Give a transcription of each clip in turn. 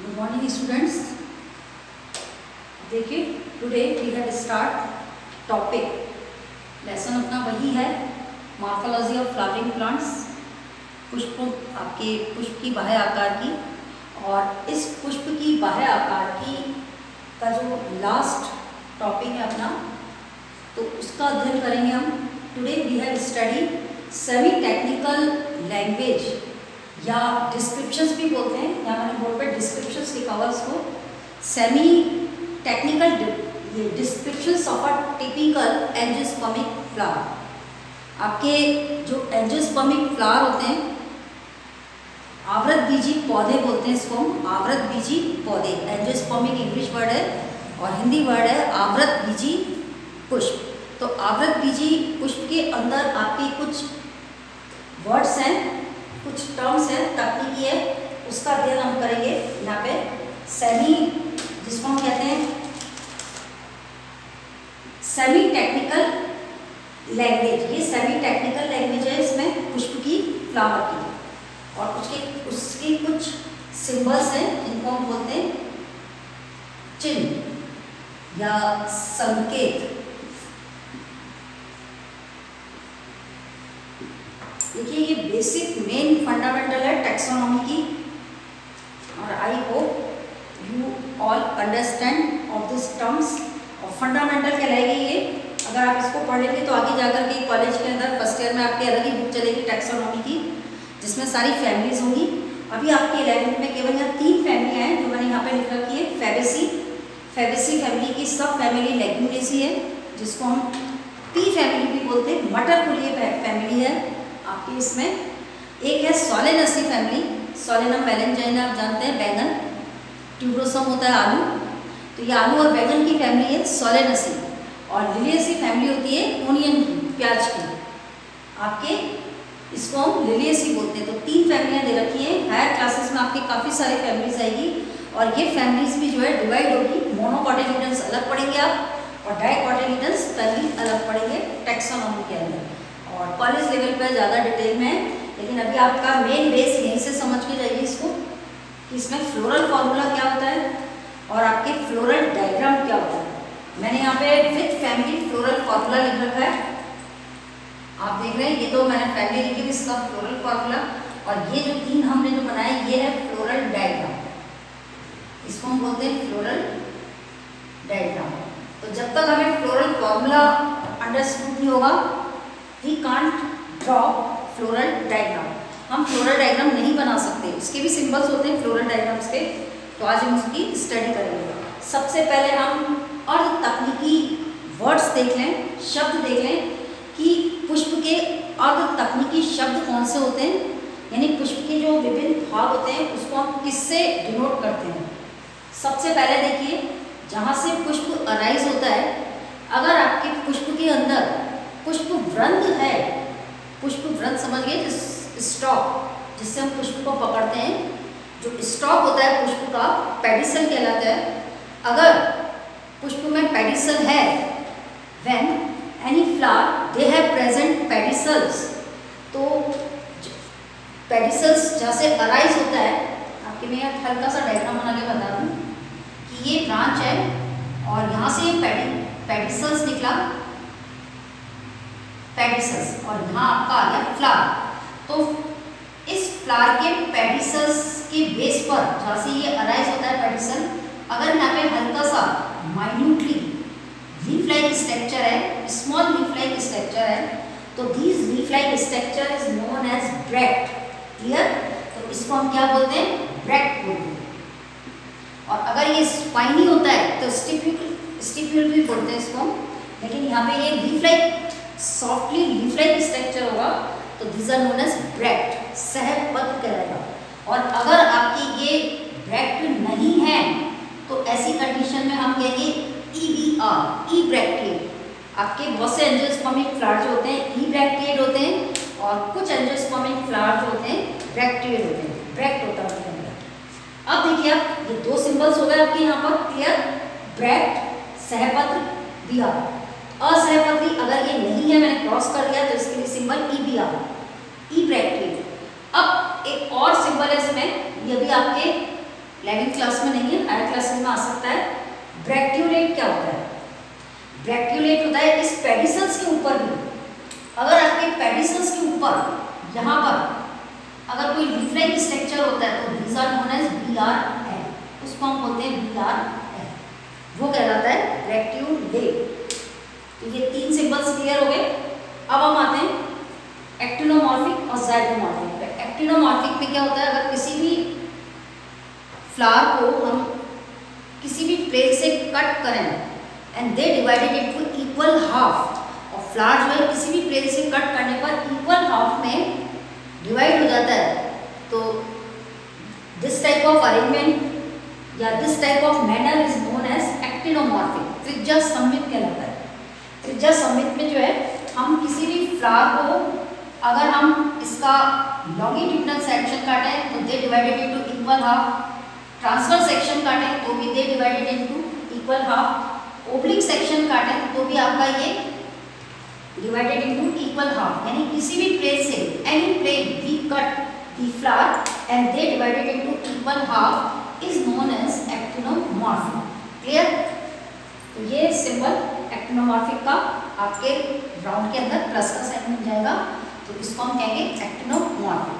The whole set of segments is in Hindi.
Good morning students. देखिए today we have start topic lesson अपना वही है मॉर्फोलॉजी ऑफ फ्लावरिंग प्लांट्स, पुष्पों आपके पुष्प की बाह्य आकार की। और इस पुष्प की बाह्य आकार की का जो लास्ट टॉपिक है अपना, तो उसका अध्ययन करेंगे हम। Today we have study semi technical language या डिस्क्रिप्शंस भी बोलते हैं, यहाँ मैंने बोर्ड पर डिस्क्रिप्शंस लिखा हुआ इसको। सेमी टेक्निकल ये descriptions of a typical angiospermic flower. आपके जो एंजियोस्पर्मिक फ्लावर होते हैं, आवृतबीजी पौधे बोलते हैं इसको हम, आवृतबीजी पौधे। एंजियोस्पर्मिक इंग्लिश वर्ड है और हिंदी वर्ड है आवृतबीजी पुष्प। तो आवृतबीजी पुष्प के अंदर आपके कुछ वर्ड्स हैं, कुछ टर्म्स हैं, तकनीकी है, उसका अध्ययन हम करेंगे यहाँ पे। सेमी, जिसको हम कहते हैं सेमी टेक्निकल लैंग्वेज, ये सेमी टेक्निकल लैंग्वेज है इसमें पुष्प की, फ्लावर की। और उसके कुछ सिंबल्स हैं जिनको हम बोलते हैं चिन्ह या संकेत। देखिए ये बेसिक मेन फंडामेंटल है टैक्सोनॉमी की, और I hope you all understand of this terms. और फंडामेंटल कहलाएगी ये। अगर आप इसको पढ़ लेंगे तो आगे जाकर के कॉलेज के अंदर फर्स्ट ईयर में आपकी अलग ही बुक चलेगी टैक्सोनॉमी की, जिसमें सारी फैमिलीज होंगी। अभी आपके 11th में केवल यहाँ 3 फैमिलियाँ हैं जो मैंने यहाँ पे लिख रखी है। फेबेसी फैमिली की सब फैमिली लेग्यूमिनेसी है, जिसको हम पी फैमिली भी बोलते हैं। मटर कुलीय फैमिली है आपकी इसमें। एक है सोलेनेसी फैमिली, सोलेनम मेलेंजाइना आप जानते हैं, बैंगन, ट्यूबरोसम होता है आलू, तो ये आलू और बैंगन की फैमिली है सोलेनेसी। और लिलिएसी फैमिली होती है ओनियन की, प्याज की, आपके इसको हम लिलिएसी बोलते हैं। तो 3 फैमिलियाँ दे रखी हैं। हायर क्लासेस में आपके काफ़ी सारी फैमिलीज आएगी, और ये फैमिलीज भी जो है डिवाइड होगी। मोनोकॉटिलिडन्स अलग पढ़ेंगे आप, और डाइकॉटिलिडन्स तभी अलग पढ़ेंगे टैक्सोनॉमी के अंदर। और कॉलेज लेवल पर ज़्यादा डिटेल में, लेकिन अभी आपका मेन बेस यहीं से समझ के जाइए इसको, कि इसमें फ्लोरल फॉर्मूला क्या होता है और आपके फ्लोरल डायग्राम क्या होता है। मैंने यहाँ पे विथ फैमिली फ्लोरल फॉर्मूला लिख रखा है, आप देख रहे हैं। ये तो मैंने फैमिली लिखी, इसका फ्लोरल फॉर्मूला, और ये जो 3 हमने जो बनाया ये है फ्लोरल डायग्राम, इसको हम बोलते हैं फ्लोरल डायग्राम। तो जब तक हमें फ्लोरल फॉर्मूला अंडरस्टूड नहीं होगा, we can't draw floral diagram. हम फ्लोरल डायग्राम नहीं बना सकते, इसके भी सिंबल्स होते हैं फ्लोरल डायग्राम्स के। तो आज हम उसकी स्टडी करेंगे। सबसे पहले हम अर्ध तकनीकी वर्ड्स देख लें, शब्द देख लें कि पुष्प के अर्ध तकनीकी शब्द कौन से होते हैं, यानी पुष्प के जो विभिन्न भाग होते हैं उसको हम किससे डिनोट करते हैं। सबसे पहले देखिए, जहाँ से पुष्प अराइज होता है, अगर आपके पुष्प के अंदर पुष्प वृंत है, पुष्प वृंत समझ गए, स्टॉक जिससे हम पुष्प को पकड़ते हैं, जो स्टॉक होता है पुष्प का पेडिसल कहलाता है। अगर पुष्प में पेडिसल है, when any flower they have present pedicels, तो पेडिसल्स जहाँ से अराइज होता है, आपके मैं हल्का सा डायग्राम बना के बता दूँ कि ये ब्रांच है और यहाँ से पेडिसल्स निकला, पेडिसल्स, और यहाँ आपका आ गया फ्लावर। तो इस फ्लावर के पेडिसल्स के बेस पर, जहाँ से ये अराइज होता है पेडिसल, अगर यहाँ पे हल्का सा माइन्यूटली लीफ लाइक स्ट्रक्चर है, स्मॉल लीफ लाइक स्ट्रक्चर है, तो this leaf like structure is known as bract. Clear? तो इसको हम क्या बोलते हैं? ब्रैक्ट बोलते हैं। और अगर ये स्पाइनी होता है तो स्टिप्यूल भी बोलते हैं इसको, लेकिन यहाँ पे ये leaf like, softly leaf like structure होगा, तो this are known as bract, सहपत्र कहलाएगा। और अगर आपकी ये ब्रैक्ट नहीं है तो ऐसी कंडीशन में हम कहेंगे EBR, ई ब्रैक्टिएट। आपके बहुत से एंजियोस्पर्मिक फ्लावर जो होते हैं ई ब्रैक्टिएट होते हैं, और कुछ एंजियोस्पर्मिक फ्लावर जो होते हैं ब्रैक्टिएट होते हैं, ब्रैक्ट होता है उनके अंदर। अब देखिए आप, ये 2 सिंबल्स हो गए आपके यहाँ पर, क्लियर? ब्रैक्ट, सहपत्र, BR। असहपत्री अगर ये नहीं है, मैंने क्रॉस कर दिया, तो इसके लिए सिंबल EBR, ई ब्रैक्टिएट। अब एक और सिंबल है इसमें, ये भी आपके 11th क्लास में नहीं है, हायर क्लासेस में आ सकता है। ब्रैक्यूलेट क्या होता है? ब्रैक्यूलेट होता है इस पेडिसल्स के ऊपर भी, अगर आपके पेडिसल्स के ऊपर यहाँ पर अगर कोई लीफ लाइक स्ट्रक्चर होता है तो these are known as BRL, उसको हम बोलते हैं BRL, वो कहलाता है ब्रैक्यूलेट। तो ये 3 सिंबल्स क्लियर हो गए। अब हम आते हैं एक्टिनोमॉर्फिक और ज़ाइगोमॉर्फिक पे। एक्टिनोमॉर्फिक में क्या होता है, अगर किसी भी फ्लावर को हम किसी भी प्लेन से कट करें and they divided into equal half, और फ्लावर जो है किसी भी प्लेन से कट करने पर इक्वल हाफ में डिवाइड हो जाता है, तो दिस टाइप ऑफ अरेंजमेंट या this type of manner is known as actinomorphic. त्रिज्या सममित कहलाता है। त्रिज्या सममित में जो है हम किसी भी फ्लावर को अगर हम इसका लॉन्गिट्यूडनल सेक्शन काटें तो दे divided into equal half, transfer section काटें तो भी दे divided into equal half, oblique section काटें तो भी आपका ये डिवाइडेड इनटू इक्वल हाफ, यानी किसी भी प्लेन से any plane we cut the flower and they divided into equal half is known as actinomorphic. Clear? तो ये सिंबल एक्टिनोमॉर्फिक का आपके राउंड के अंदर प्लस का साइन मिल जाएगा, तो इसको हम कहेंगे एक्टिनोमॉर्फिक।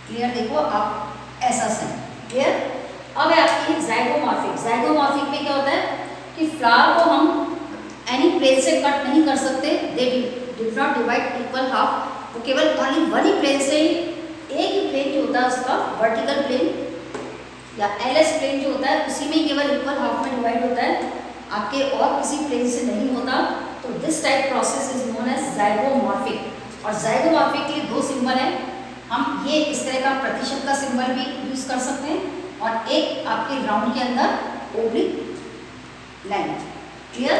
क्लियर? देखो आप ऐसा साइन। क्लियर? अब है आपकी ज़ाइगोमॉर्फिक। ज़ाइगोमॉर्फिक में क्या होता है कि फ्लावर को हम एनी प्लेन से कट नहीं कर सकते, they did not divide equal half, वो केवल ओनली वन ही प्लेन से, एक ही प्लेन जो होता है उसका वर्टिकल प्लेन या LS प्लेन जो होता है उसी में केवल इक्वल हाफ में डिवाइड होता है, आपके और किसी प्लेन से नहीं होता। तो this type process is known as zygomorphic. और ज़ाइगोमॉर्फिक के लिए 2 सिंबल हैं, हम ये इस तरह का प्रतिशत का सिंबल भी यूज़ कर सकते हैं और एक आपके राउंड के अंदर ओब्लिक लाइन। क्लियर?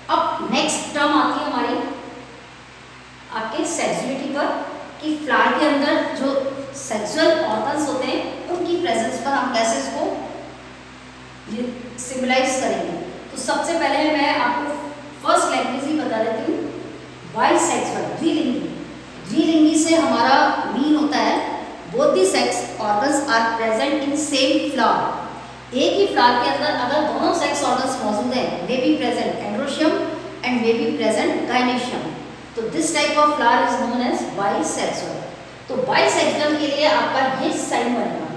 अब नेक्स्ट टर्म आती है हमारी आपके सेक्सुअलिटी पर, कि फ्लावर के अंदर जो सेक्सुअल ऑर्गन्स होते हैं उनकी प्रेजेंस पर हम कैसे इसको सिम्बलाइज करेंगे। तो सबसे पहले मैं आपको फर्स्ट लैंग्वेज ही बता देती हूँ, बाइसेक्सुअल, द्विलिंगी। द्विलिंगी से हमारा मीन होता है both the sex organs are present in same flower. एक ही फ्लावर के अंदर अगर दोनों सेक्स ऑर्गन्स मौजूद हैं, may be present androecium and may be present gynoecium, तो this type of flower is known as bisexual. तो बाइसेक्सुअल के लिए आपका ये साइन बनेगा,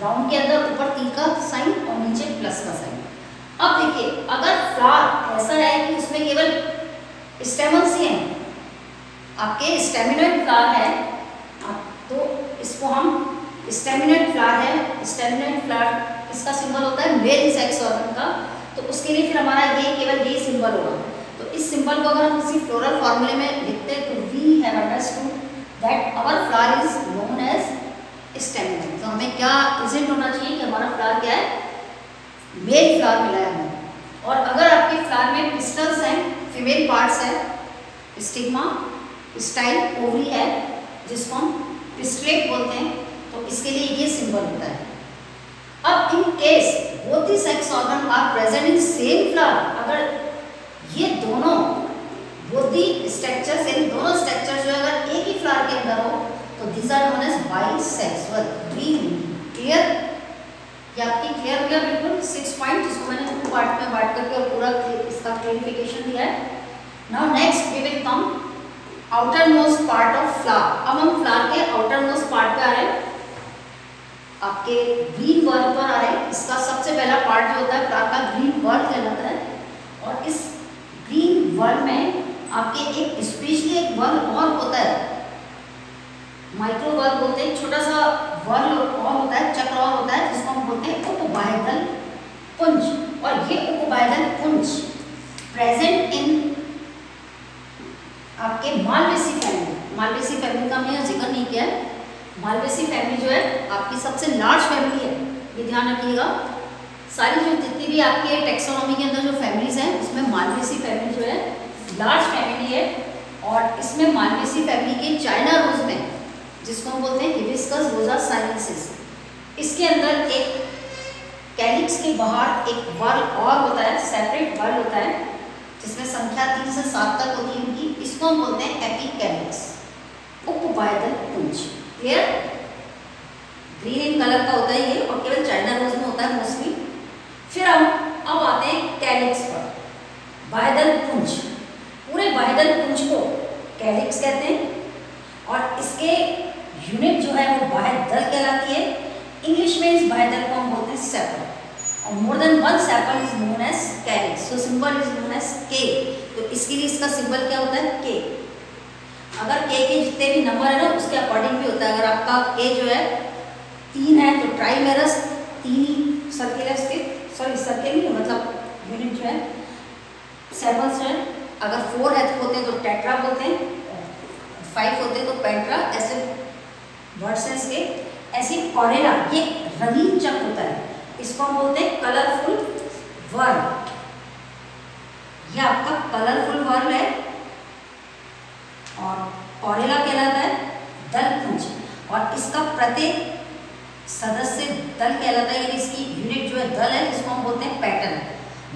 राउंड के अंदर ऊपर तीर का साइन और नीचे प्लस का साइन। अब देखिए, अगर फ्लावर ऐसा है कि उसमें केवल स्टेमन्स ही हैं, आपके स्टेमिनोइड फ्लावर है, तो इसको हम स्टेमिनोइड फ्लावर है, स्टेमिनोइड फ्लावर इसका सिंबल होता है मेल सेक्स ऑर्गन का, तो उसके लिए फिर हमारा ये केवल ये सिंबल होगा। तो इस सिंबल को अगर हम किसी फ्लोरल फॉर्मूले में लिखते हैं तो we have understood that our flower is known as staminoid. तो हमें क्या प्रेजेंट होना चाहिए कि हमारा फ्लावर क्या है, मेल फ्लावर मिला है हमें। और अगर आपके फ्लावर में पिस्टल्स हैं, फीमेल पार्ट्स है, स्टिग्मा, स्टाइल, ओवरी है जिसको हम पिस्टलेट बोलते हैं, तो इसके लिए ये सिंबल होता है। अब in case both the sex organ are present in same flower, अगर ये दोनों बोथ द स्ट्रक्चर्स यानी दोनों स्ट्रक्चर जो है अगर एक ही फ्लावर के अंदर हो तो this are known as bisexual, द्विलिंगी। क्लियर? ये आपकी क्लियर हो गया बिल्कुल 6 पॉइंट, जिसको मैंने 2 पार्ट में बांट करके और पूरा इसका क्लैरिफिकेशन दिया है। Now next we will come outer most part of flower. अब हम फ्लावर के आउटर मोस्ट पार्ट पे आ रहे हैं, आपके ग्रीन वर्ल पर आ रहे हैं। इसका सबसे पहला पार्ट जो होता है फ्लावर का ग्रीन वर्ल कहलाता है, और इस ग्रीन वर्ल में आपके एक स्पेशली एक वर्ल और होता है, माइक्रो वर्ल बोलते हैं, छोटा सा वर्ल और होता है, चक्र और होता है, जिसको हम बोलते हैं उपबाह्यदल पुंज। और ये उपबाह्यदल पुंज प्रेजेंट इन आपके मालवेसी फैमिली। मालवेसी फैमिली का हमने जिक्र नहीं किया है। मालवेसी फैमिली जो है आपकी सबसे लार्ज फैमिली है, ये ध्यान रखिएगा। सारी जो जितनी भी आपके टेक्सोनॉमी के अंदर जो फैमिलीज हैं उसमें मालवेसी फैमिली जो है लार्ज फैमिली है। और इसमें मालवेसी फैमिली के चाइना रोज में, जिसको हम बोलते हैं हिबिस्कस रोजा साइनेंसिस, इसके अंदर एक कैलिक्स के बाहर एक वर्ल और होता है, सेपरेट वर्ल होता है, जिसमें संख्या 3 से 7 तक होती है उनकी। इसको हम बोलते हैं एपिकैलिक्स, उपबाह्यदल पुंज। क्लियर? ग्रीन इन कलर का होता है ये, और केवल चाइना रोज में होता है मोस्टली। फिर हम अब आते हैं कैलिक्स पर। बाह्यदल पुंज, पूरे बाह्यदल पुंज को कैलिक्स कहते हैं, और इसके यूनिट जो है वो बाह्यदल कहलाती है। इंग्लिश में इस बाह्यदल को हम बोलते हैं सेपल, और more than one sepal is known as calyx. So symbol is known as K. तो इसके लिए इसका सिंबल क्या होता है? के। अगर के जितने भी नंबर है ना उसके अकॉर्डिंग भी होता है। अगर आपका के जो है 3 है तो ट्राइमेरस 3 सर्किल है इसके, सॉरी सर्किल नहीं मतलब यूनिट जो है सेपल्स है। अगर 4 है होते हैं तो टेट्रा बोलते हैं, 5 होते हैं तो पेंट्रा, ऐसे वर्ड्स हैं इसके। ऐसे ऑरेला ये रंगीन चक्र होता है, इसको हम बोलते हैं कलरफुल वर्ड। ये आपका कलरफुल वर्ड है, और ऑरेला कहलाता है दलपुंज, और इसका प्रत्येक सदस्य दल कहलाता है, यानी इसकी यूनिट जो है दल है, इसको हम बोलते हैं pattern.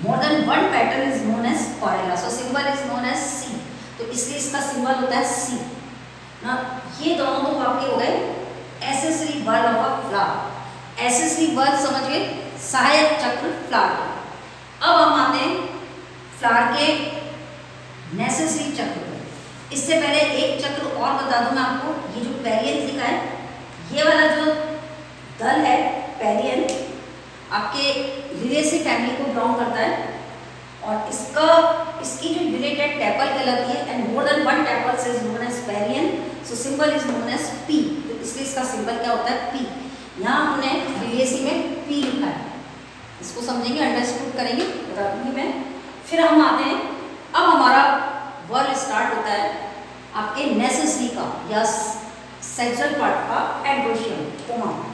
More than one pattern is known as corolla. So symbol is known as C, तो इसलिए इसका सिंबल होता है सी ना। ये दोनों तो आपके हो गए accessory word of a flower. Accessory word समझ गए, सहायक चक्र फ्लावर। अब हम आते हैं फ्लावर के नेसेसरी चक्र पर। इससे पहले एक चक्र और बता दूं मैं आपको, ये जो पेरियन लिखा है, ये वाला जो दल है पेरियन आपके लिलिएसी फैमिली को बिलोंग करता है, और इसकी जो यूनिट है टेपल कहलाती है, and more than one tepals is known as perianth. So symbol is known as P, तो इसलिए इसका सिंबल क्या होता है? पी। यहाँ हमने लिलिएसी में पी लिखा है, इसको समझेंगे, अंडरस्टूड करेंगे, बता दूंगी मैं। फिर हम आते हैं, अब हमारा वर्ड स्टार्ट होता है आपके नेसेसरी का या सेक्सुअल पार्ट का, एंड्रोशियम, पुमंग।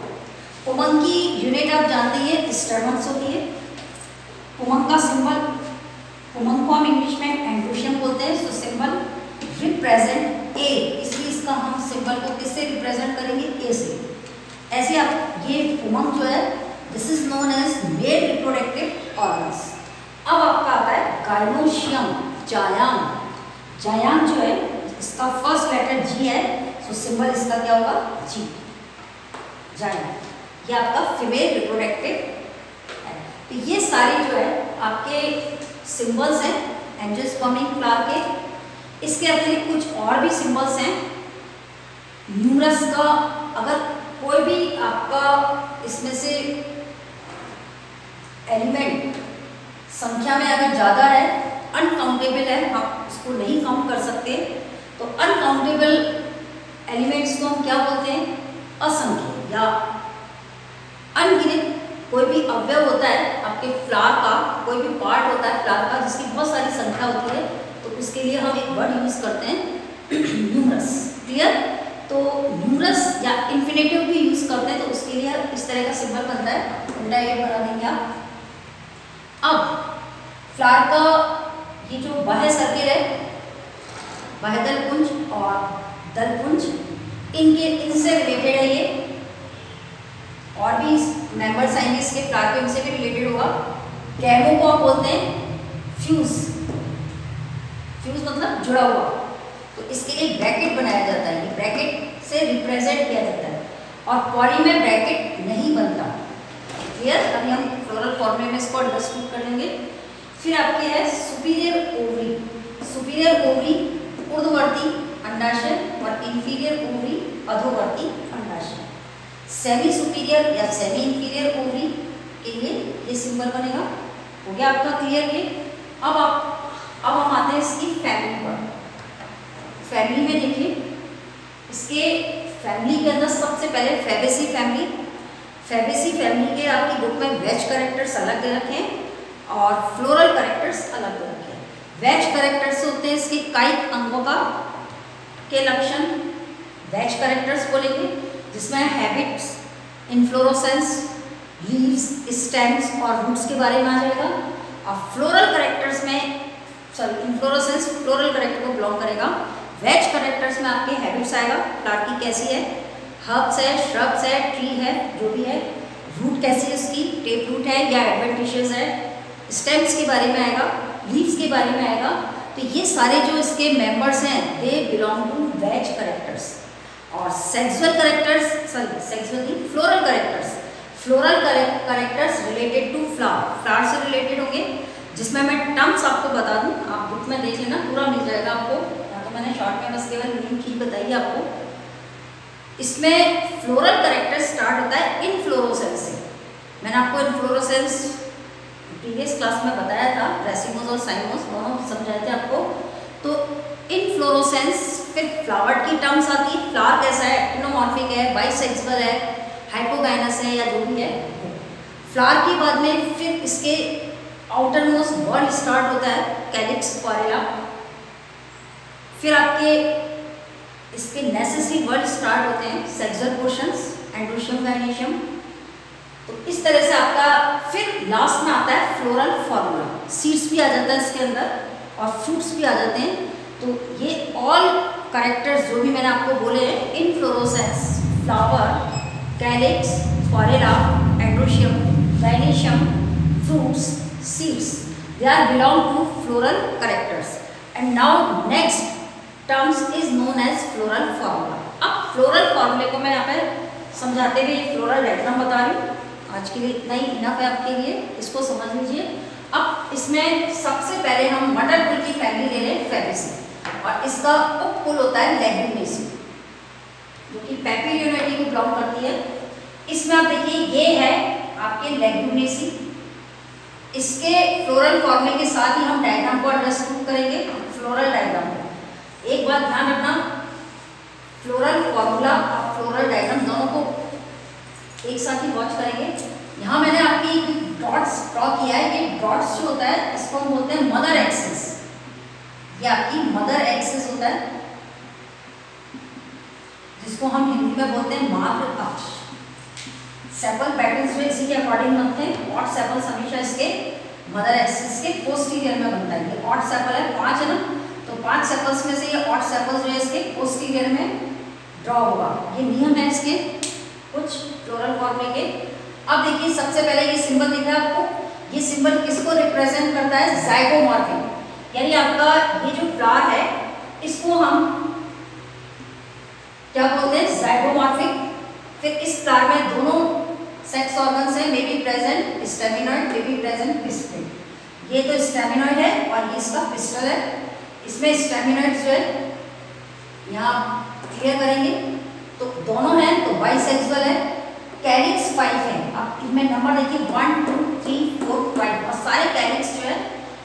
पुमंग की यूनिट आप जानते हैं स्टर्मन्स होती है। पुमंग का सिंबल, पुमंग को हम इंग्लिश में एंड्रोशियम बोलते हैं। सो सिंबल रिप्रेजेंट ए, इसलिए इसका हम सिंबल को किससे रिप्रेजेंट करेंगे? ए से। ऐसे आप ये पुमंग जो है this is known as male reproductive organs. अब आपका आता है गाइनोशियम, जायांग। जायांग जो है इसका फर्स्ट लेटर जी है, सो सिंबल इसका क्या होगा? जी, जायांग। ये आपका फीमेल रिप्रोडक्टिव है। तो ये सारे जो है आपके सिंबल्स हैं एंजियोस्पर्मिक फ्लावर के। इसके अतिरिक्त कुछ और भी सिंबल्स हैं न्यूमरस का। अगर कोई भी आपका इसमें से एलिमेंट संख्या में अगर ज़्यादा है, अनकाउंटेबल है, आप उसको नहीं काउंट कर सकते, तो अनकाउंटेबल एलिमेंट्स को हम क्या बोलते हैं? असंख्य या अनगिनत। कोई भी अवयव होता है आपके फ्लावर का, कोई भी पार्ट होता है फ्लावर का जिसकी बहुत सारी संख्या होती है, तो उसके लिए हम एक वर्ड यूज करते हैं न्यूमरस। क्लियर? तो न्यूमरस या इन्फिनेटिव भी यूज करते हैं, तो उसके लिए इस तरह का सिंबल बनता है, उल्टा ये बना देंगे आप। अब फ्लावर का ये जो बाह्य सर्किल है, बाह्यदल पुंज और दल पुंज, इनसे रिलेटेड है ये, और भी मेंबर्स आएंगे इसके फ्लावर के, इनसे भी रिलेटेड होगा। कैमो को आप बोलते हैं फ्यूज, फ्यूज मतलब जुड़ा हुआ, तो इसके लिए ब्रैकेट बनाया जाता है, ये ब्रैकेट से रिप्रेजेंट किया जाता है, और पॉली में ब्रैकेट नहीं बनता। क्लियर? अभी हम फ्लोरल फॉर्मूले में इसको अंडरस्टूड कर लेंगे। फिर आपके है सुपीरियर ओवरी। सुपीरियर ओवरी ऊर्ध्ववर्ती अंडाशय और इंफीरियर ओवरी अधोवर्ती अंडाशय। सेमी सुपीरियर या सेमी इंफीरियर ओवरी के लिए ये सिंबल बनेगा। हो गया आपका क्लियर ये? अब हम आते हैं इसकी फैमिली पर। फैमिली में देखिए, इसके फैमिली के अंदर सबसे पहले फैबेसी फैमिली। फैबेसी फैमिली के आपकी बुक में वेज कैरेक्टर्स अलग दे रखे हैं और फ्लोरल कैरेक्टर्स अलग दे रखे हैं। वेज कैरेक्टर्स होते हैं इसके कायिक अंगों का के लक्षण, वेज कैरेक्टर्स बोलेंगे, जिसमें हैबिट्स, इन्फ्लोरोसेंस, लीव्स, स्टेम्स और रूट्स के बारे में आ जाएगा। और फ्लोरल कैरेक्टर्स में, सॉरी इन्फ्लोरोसेंस फ्लोरल कैरेक्टर को बिलोंग करेगा। वेज कैरेक्टर्स में आपके हैबिट्स आएगा, प्लांट की कैसी है, हर्ब्स है, श्रब्स है, ट्री है, जो भी है, रूट कैसी है उसकी, टेप रूट है या एडवेंटिशियस है, स्टेम्स के बारे में आएगा, लीव्स के बारे में आएगा। तो ये सारे जो इसके मेंबर्स हैं they belong to veg characters. और सेक्सुअल करेक्टर्स, सॉरी सेक्सुअल नहीं, floral characters, floral characters related to flower, flower से रिलेटेड होंगे, जिसमें मैं टर्म्स आपको बता दूं, आप बुक में देख लेना, पूरा मिल जाएगा आपको, या तो मैंने शॉर्ट में बस केवल मेन चीज बताई है आपको। इसमें फ्लोरल करेक्टर स्टार्ट होता है इनफ्लोरोसेंस से। मैंने आपको इनफ्लोरोसेंस प्रीवियस क्लास में बताया था, रेसिमोस और साइमोस दोनों समझाए थे आपको। तो इनफ्लोरोसेंस, फिर फ्लावर की टर्म्स आती है, फ्लावर कैसा है, एक्टिनोमॉर्फिक है, बाइसेक्सुअल है, हाइपोगाइनस है, या जो भी है। फ्लावर के बाद में फिर इसके आउटर मोस्ट वर्ड स्टार्ट होता है कैलिक्स कोरेला, फिर आपके इसके नेसेसरी वर्ड स्टार्ट होते हैं सेक्सुअल पोर्शंस, एंड्रोशियम, गाइनेशियम। तो इस तरह से आपका फिर लास्ट में आता है फ्लोरल फॉर्मूला, सीड्स भी आ जाता है इसके अंदर और फ्रूट्स भी आ जाते हैं। तो ये ऑल कैरेक्टर्स जो भी मैंने आपको बोले हैं, इनफ्लोरोसेंस, फ्लावर, कैलिक्स, कोरेला, androecium, gynoecium, fruits, seeds, they are belong to floral characters. And now next terms is known as floral formula. अब floral formula को मैं यहाँ पे समझाते हुए floral diagram बता रही हूँ। आज के लिए इतना ही इनफ है आपके लिए, इसको समझ लीजिए। अब इसमें सबसे पहले हम मटर कुल की फैमिली ले रहे हैं फैबेसी, और इसका उपकुल होता है लेग्यूमिनेसी, जो कि पैपिलियोनिटी को बिलोंग करती है। इसमें आप देखिए ये है आपके लेग्यूमिनेसी, इसके फ्लोरल फॉर्मूले के साथ ही हम डायग्राम को अंडरस्टैंड करेंगे, फ्लोरल डायग्राम को। एक बात ध्यान रखना, फ्लोरल फॉर्मूला और फ्लोरल डायग्राम दोनों को एक साथ ही वॉच करेंगे। यहाँ मैंने आपकी डॉट्स ड्रॉ किया है, ये डॉट्स जो होता है इसको हम बोलते हैं मदर एक्सिस, ये आपकी मदर एक्सिस होता है, जिसको हम हिंदी में बोलते हैं मातृ अक्ष। सेपल पैटर्न्स जो इसी के अकॉर्डिंग बनते हैं, ऑड सेपल्स हमेशा इसके मदर एक्सिस के पोस्टीरियर में बनता है। ये ऑड सेपल है, 5 है ना, तो 5 सेपल्स में से ये ऑड सेपल जो है इसके पोस्टीरियर में ड्रॉ होगा। ये नियम है इसके कुछ फ्लोरल फॉर्मूले के। अब देखिए सबसे पहले ये सिंबल दिख रहा है आपको, ये सिंबल किसको रिप्रेजेंट करता है, जाइगोमॉर्फिक, यानी आपका ये जो फ्लावर है इसको हम क्या बोलते हैं, जाइगोमॉर्फिक। फिर इस फ्लावर में दोनों सेक्स ऑर्गन्स है, may be present staminoid, may be present pistil. ये तो स्टेमिनॉइड है और ये इसका पिस्टल है। इसमें स्टेमिनॉइड जो है यहाँ क्लियर करेंगे, तो दोनों हैं तो बाइसेक्सुअल है। कैलिक्स 5 है, अब इनमें नंबर देखिए 1 2 3 4 5, और सारे कैलिक्स जो है,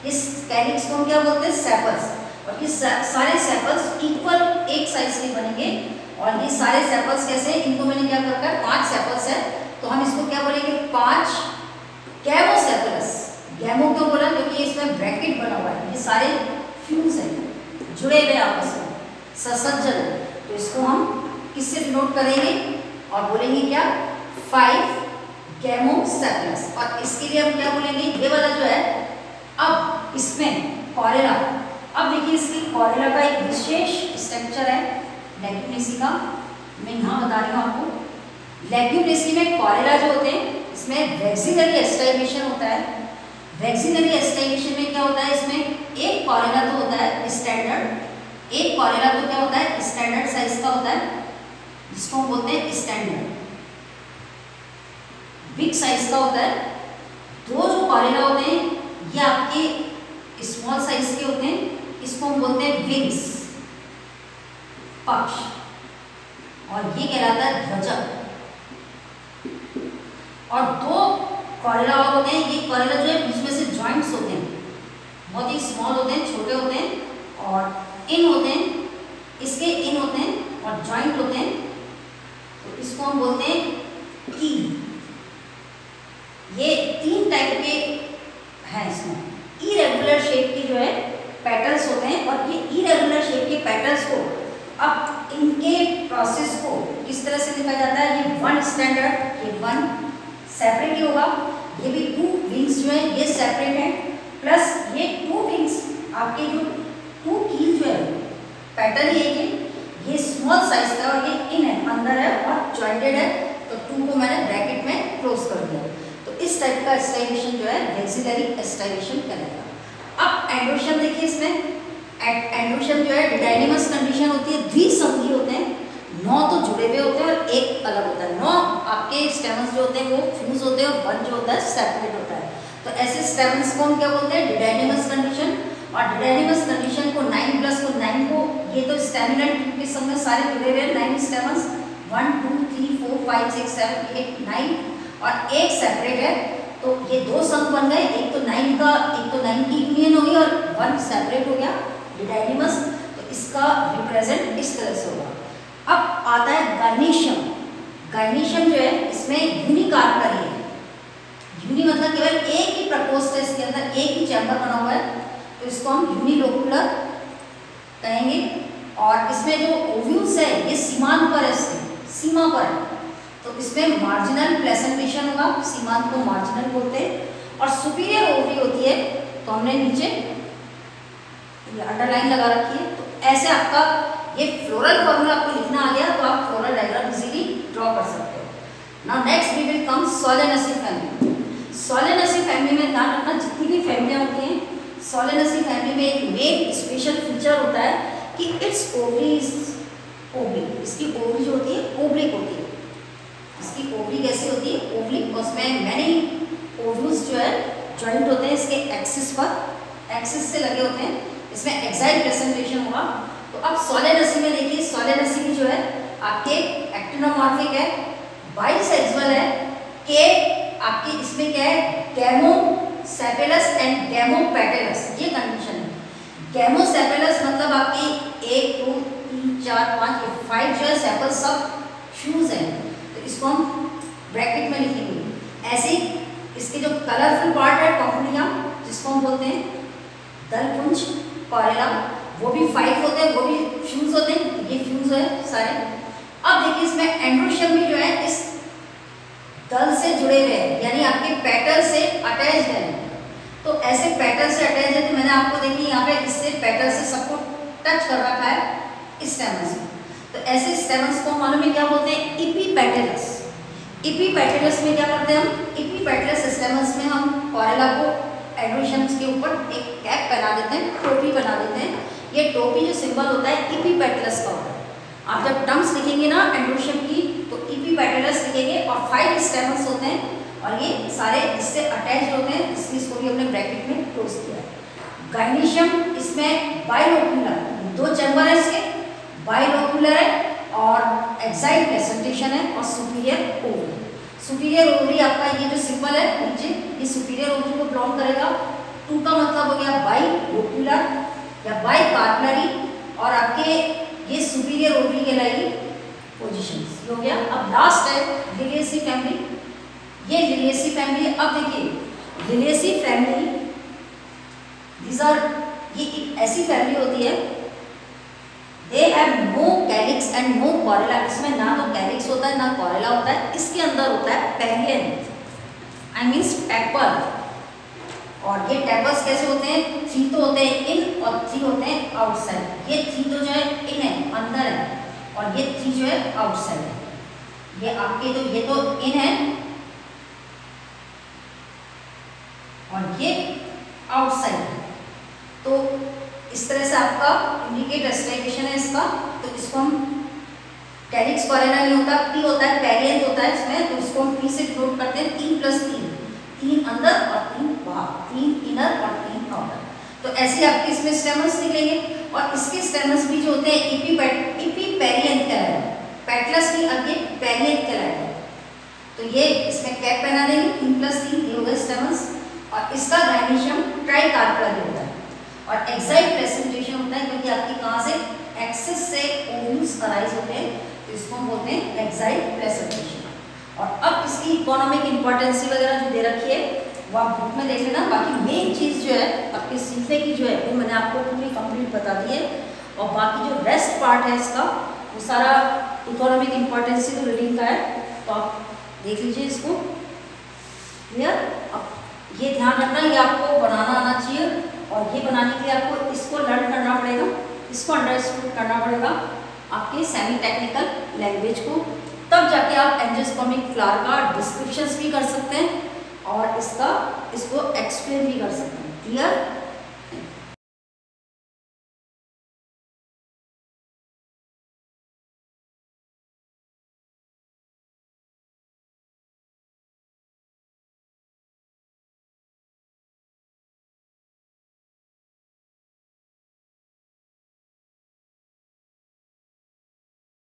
इस कैलिक्स को हम क्या बोलते हैं, सेपल्स। और ये सारे सेपल्स इक्वल एक साइज के बनेंगे, और ये सारे सेपल्स कैसे, इनको मैंने क्या कर रखा है, 5 सेपल्स है, तो हम इसको क्या बोलेंगे, 5 गैमोसेपलस। गैमो क्यों बोला, क्योंकि इसमें ब्रैकेट बना हुआ है, ये सारे फ्यूज हैं, जुड़े हुए आपस में, ससज्जन है। तो इसको हम किससे डिनोट करेंगे और बोलेंगे क्या, 5 गैमोसेपलस। और इसके लिए हम क्या बोलेंगे, ये वाला जो है, अब इसमें कोरेला, अब देखिए इसकी कोरेला का एक विशेष स्ट्रक्चर है लेग्यूमिनेसी का, मैं यहाँ बता रही हूँ आपको। लेग्यूमिनेसी में कोरेला जो होते हैं, इसमें वैक्सीनरी एस्टाइलेशन होता है। वैक्सीनरी एस्टाइलेशन में क्या होता है, इसमें एक कोरेला तो होता है स्टैंडर्ड, एक कोरेला तो क्या होता है, स्टैंडर्ड साइज का होता है, जिसको हम बोलते हैं स्टैंडर्ड, बिग साइज का होता है। दो जो कोरेला होते हैं ये आपके स्मॉल साइज के होते हैं, इसको हम बोलते हैं विंग्स, पक्ष, और ये कहलाता है ध्वजा। और दो कोरेला और होते हैं, ये कोरेला जो है बीच में से जॉइंट्स होते हैं, बहुत ही स्मॉल होते हैं, छोटे होते हैं, और इन होते हैं, इसके इन होते हैं और जॉइंट होते हैं, तो इसको हम बोलते हैं की। ये 3 टाइप के हैं इसमें। इरेगुलर शेप के जो है पेटल्स होते हैं, और ये इरेगुलर शेप के पेटल्स को अब इनके प्रोसेस को किस तरह से लिखा जाता है, ये 1 स्टैंडर्ड, ये 1 सेपरेट ही होगा, ये भी 2 विंग्स जो है ये सेपरेट है, प्लस ये 2 विंग्स आपके जो 2 कील जो है पैटर्न ये स्मॉल साइज का, और ये इन है, अंदर है और जॉइंटेड है, तो 2 को मैंने ब्रैकेट में क्लोज कर दिया। तो इस टाइप का एस्टाइलेशन जो है वैक्सीनरी एस्टाइलेशन कहलाएगा। अब एंड्रोशियम देखिए, इसमें एंड्रोशियम जो है डिडाइनेमस कंडीशन होती है, द्विसंगी होते हैं, 9 तो जुड़े हुए होते हैं और एक अलग होता है। 9 आपके स्टेमन्स जो होते हैं वो फ्यूज होते हैं और 1 जो होता है सेपरेट होता है। तो ऐसे स्टेमन्स को हम क्या बोलते हैं? डिडाइनिमस कंडीशन। और डिडाइनिमस कंडीशन को 9 प्लस को 9 को, ये तो स्टेमिनल ट्यूब के समय सारे जुड़े हुए 9 स्टेमन्स 1 2 3 4 5 6 7 8 9 और एक सेपरेट है। तो ये 2 संघ बन गए, एक तो 9 का, एक तो 9 की यूनियन हो गई और 1 सेपरेट हो गया डिडाइनिमस। तो इसका रिप्रेजेंट इस तरह से होगा। अब आता है गायनीशियम। गायनीशियम जो है इसमें यूनिकार्परी है। यूनि मतलब केवल एक ही प्रकोष्ठ है, इसके अंदर एक ही चैम्बर बना हुआ है, तो इसको हम यूनिलोकुलर कहेंगे। और इसमें जो ओव्यूल्स है ये सीमांत पर है, सीमा पर है, तो इसमें मार्जिनल प्लेसेंटेशन होगा, सीमांत को मार्जिनल बोलते हैं। और सुपीरियर ओवरी होती है, तो हमने नीचे ये अंडरलाइन लगा रखी है। तो ऐसे आपका ये फ्लोरल फॉर्मूला आपको लिखना आ गया, तो आप फ्लोरल डायग्राम इजीली ड्रॉ कर सकते हो। Now next we will come Solanaceae family. Solanaceae family में ध्यान रखना, जितनी भी फैमिलियाँ होती हैं, सोलेनेसी फैमिली में एक मेन स्पेशल फीचर होता है कि इट्स ओवरी इज ओब्लिक। इसकी ओवरी जो होती है ओब्लिक होती है। इसकी ओवरी कैसी होती है? ओब्लिक। उसमें मैनी ओव्यूल्स जो है जॉइंट होते हैं इसके एक्सिस पर, एक्सिस से लगे होते हैं। इसमें एक्साइट प्रेजेंटेशन होगा। तो अब सोलेनेसी में देखिए, सोलेनेसी की जो है आपके एक्टिनोमॉर्फिक है, बाइसेक्सुअल है, के आपकी इसमें क्या है? गैमोसेपेलस एंड गैमोपेटेलस, ये कंडीशन है। गैमोसेपेलस मतलब आपकी 1 2 3 4 5 ये 5 जो है सेपल सब फ्यूज हैं, तो इसको हम ब्रैकेट में लिखेंगे। ऐसे इसके जो कलरफुल पार्ट है पंखुड़ियाँ, जिसको हम बोलते हैं दलपुंज कॉरेला, वो भी 5 होते हैं, वो भी फ्यूज होते हैं, ये फ्यूज है सारे। अब देखिए इसमें एंड्रोशियम भी जो है इस दल से जुड़े हुए हैं, यानी आपके पेटल से अटैच है। तो ऐसे पेटल से अटैच है, तो मैंने आपको देखिए यहाँ पे इससे पेटल से सबको टच कर रखा है स्टेमन्स में। तो ऐसे स्टेमन्स को मालूम है क्या बोलते हैं? इपीपेटलस। इपीपेटलस में क्या करते हैं हम? इपीपेटलस स्टेमन्स में हम कॉरेला को एंड्रोशियम्स के ऊपर एक कैप पहना देते हैं, टोपी बना देते हैं। ये टोपी जो सिंबल होता है इपीपेटलस का होता है। आप जब टर्म्स लिखेंगे ना एंड्रोशियम की, तो इपीपेटलस लिखेंगे और 5 स्टेमन्स होते हैं और ये सारे इससे अटैच होते हैं, इसलिए इसको भी हमने ब्रैकेट में क्लोज किया है। गायनीशियम इसमें बाइलोक्यूलर, 2 चैम्बर है इसके, बाइलोक्यूलर है और एक्साइट प्रेजेंटेशन है और सुपीरियर ओवरी। सुपीरियर ओवरी आपका ये जो सिंबल है नीचे, ये सुपीरियर ओवरी को बिलोंग करेगा। 2 का मतलब हो गया बाइलोक्यूलर या बाइकार्पलरी, और आपके ये सुपीरियर ओवरी के लाएगी पोजीशंस, ये हो गया। अब लास्ट है लिलिएसी फैमिली। ये लिलिएसी फैमिली, अब देखिए लिलिएसी फैमिली दीज आर, ये एक ऐसी फैमिली होती है, they have no calyx and no corolla. इसमें ना तो कैलिक्स होता है ना कॉरेला होता है। इसके अंदर होता है पेरियंथ, आई मीन्स टेपल। और ये टेपल्स कैसे होते हैं? 3 तो होते हैं इन और 3 होते हैं आउटसाइड। ये 3 तो जो है इन है, अंदर है, और ये 3 जो है आउटसाइड है। ये आपके तो ये तो इन है और ये आउटसाइड है। तो इस तरह से आपका इंडिकेट एस्टिमेशन है इसका। तो इसको हम कैलिक्स कॉरेला नहीं होता, पी होता है, पेरियंथ होता है इसमें, तो इसको हम पी से डिनोट करते हैं। 3 + 3, 3 अंदर और 3 बाहर, 3 इनर और 3 आउटर। तो ऐसे आपके इसमें स्टेमन्स निकलेंगे और इसके स्टेमन्स भी जो होते हैं इपीपेरियंथ कहलाते, पेटलस की आगे पेरियंथ कहलाते। तो ये इसमें कैप पहना देंगे, 3 + 3 ये हो गए स्टेमन्स। और इसका गायनीशियम ट्राइकार्पलरी होता है और एक्साइट प्रेजेंटेशन होता है, क्योंकि आपकी कहाँ से एक्सिस से ओव्यूल्स अराइज होते हैं, तो इसको हम बोलते हैं एक्साइट प्रेजेंटेशन। और अब इसकी इकोनॉमिक इंपॉर्टेंसी वगैरह जो दे रखी है वो आप बुक में देख लेना। बाकी मेन चीज़ जो है आपके सीखने की जो है वो मैंने आपको पूरी कंप्लीट बता दी है, और बाकी जो रेस्ट पार्ट है इसका वो सारा इकोनॉमिक इंपॉर्टेंसी तो रीडिंग का है, तो आप देख लीजिए इसको। क्लियर? अब ये ध्यान रखना, ये आपको बनाना आना चाहिए, और ये बनाने के लिए आपको इसको लर्न करना पड़ेगा, इसको अंडरस्टूड करना पड़ेगा आपके सेमी टेक्निकल लैंग्वेज को, तब जाके आप एंजियोस्पर्मिक फ्लावर का डिस्क्रिप्शंस भी कर सकते हैं और इसको एक्सप्लेन भी कर सकते हैं। क्लियर?